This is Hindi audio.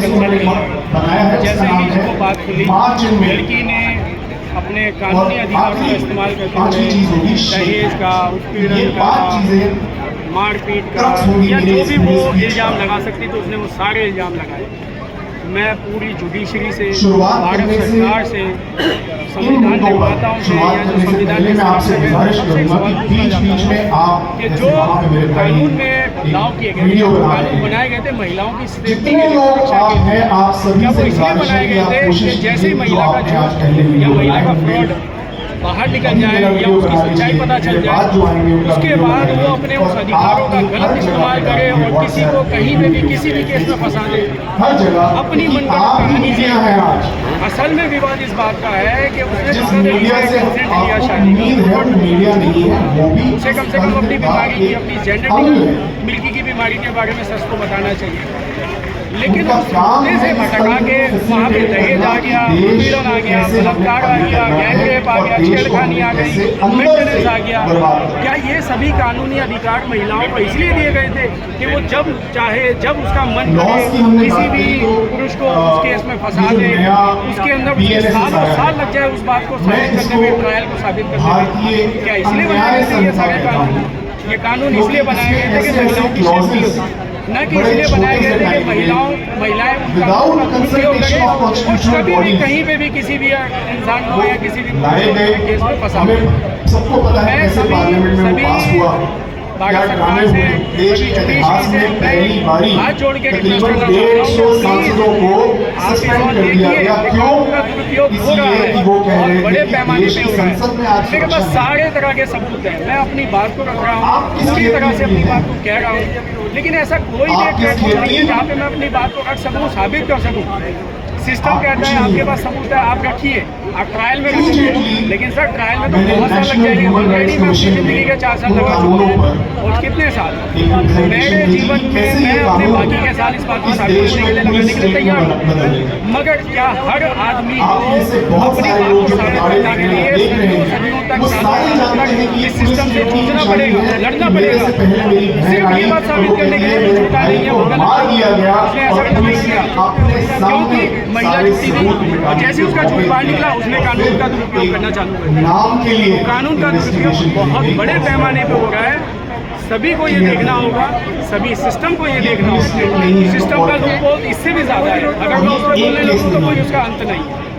बनाया है। जैसे ही इसको बात खुली, लड़की ने अपने कानूनी अधिकारों का इस्तेमाल करते हुए दहेज का, उत्पीड़न का, मारपीट का या जो भी वो इल्ज़ाम लगा सकती तो उसने वो सारे इल्ज़ाम लगाए। मैं पूरी जुडिशरी से, भारत सरकार से, संविधान निर्माताओं से या जो संविधान के कि जो कानून में बदलाव किए गए, जो कानून बनाए गए थे महिलाओं की सेफ्टी के लिए, सुरक्षा के लिए, क्या वो इसलिए बनाए गए थे कि जैसे ही महिला का झूठ या महिला का फ्रॉड बाहर निकल जाए या उसकी सच्चाई पता चल जाए, उसके बाद वो अपने उस अधिकारों का गलत इस्तेमाल करे और किसी को कहीं पे भी किसी भी केस में फंसा दे, अपनी मनगढ़ंत कहानी से। असल में विवाद इस बात का है कि उसने कंसेंट लिया शादी का, उसे कम से कम अपनी बीमारी की, अपनी जेनेटिक मिल्की की बीमारी के बारे में सच को बताना चाहिए। लेकिन उस मुद्दे से भटका के वहाँ पे दहेज आ गया, उत्पीड़न आ गया, बलात्कार आ गया, गैंग रेप आ गया, छेड़खानी आ गई, मेंटेनेंस आ गया। क्या ये सभी कानूनी अधिकार महिलाओं को इसलिए दिए गए थे कि वो जब चाहे, जब उसका मन करे, किसी भी पुरुष को उस केस में फंसा दे, उसके अंदर सालों साल लग जाए उस बात को साबित करने में, ट्रायल को साबित करने में? क्या इसलिए बनाए गए थे ये सारे कानून? ये कानून इसलिए बनाए गए थे कि महिलाओं की सेफ्टी हो, न कि इसलिए बनाए गए थे कि महिलाएं दुरुपयोग करें और कभी भी कहीं पे भी किसी भी इंसान को या किसी भी केस में फंसा। मैं सभी भारत सरकार से, सभी जुडिशरी से मैं हाथ जोड़ के रिक्वेस्ट करना चाहता हूँ, आप इस बात देखिए कानून का दुरुपयोग हो रहा है और बड़े पैमाने पे हो रहा है। मेरे पास सारे तरह के सबूत हैं, मैं अपनी बात को रख रहा हूँ, पूरी तरह से अपनी बात को कह रहा हूँ, लेकिन ऐसा कोई भी प्लेटफॉर्म नहीं है जहाँ पे मैं अपनी बात को रख सकूँ, साबित कर सकूँ। सिस्टम कहता है आपके पास सबूत है, आप रखिए, आप ट्रायल में रखिए, लेकिन सर ट्रायल में तो बहुत साल लग जाएंगे। ऑलरेडी मैं अपनी ज़िंदगी के 4 साल लगा चुका हूँ और कितने साल मेरे जीवन में मैं अपने बाकी के साल इस बात को साबित करने के लिए लगाने के लिए तैयार हूँ। मगर क्या हर आदमी को अपनी बात को साबित करने के लिए सदियों तक इस सिस्टम से जूझना पड़ेगा, लड़ना पड़ेगा? सिर्फ ये बात साबित करने के लिए झूठा नहीं है, वो गलत, उसने ऐसा नहीं किया क्योंकि महिला जीती थी और जैसे उसका झूठ बाहर निकला उसने कानून का दुरुपयोग करना चालू कर दिया। कानून का दुरुपयोग बहुत बड़े पैमाने पे हो रहा है। सभी को ये देखना होगा, सभी सिस्टम को ये देखना होगा। सिस्टम का लूपहोल इससे भी ज़्यादा है, अगर मैं उस पर बोलने लगूँ तो कोई उसका अंत नहीं है।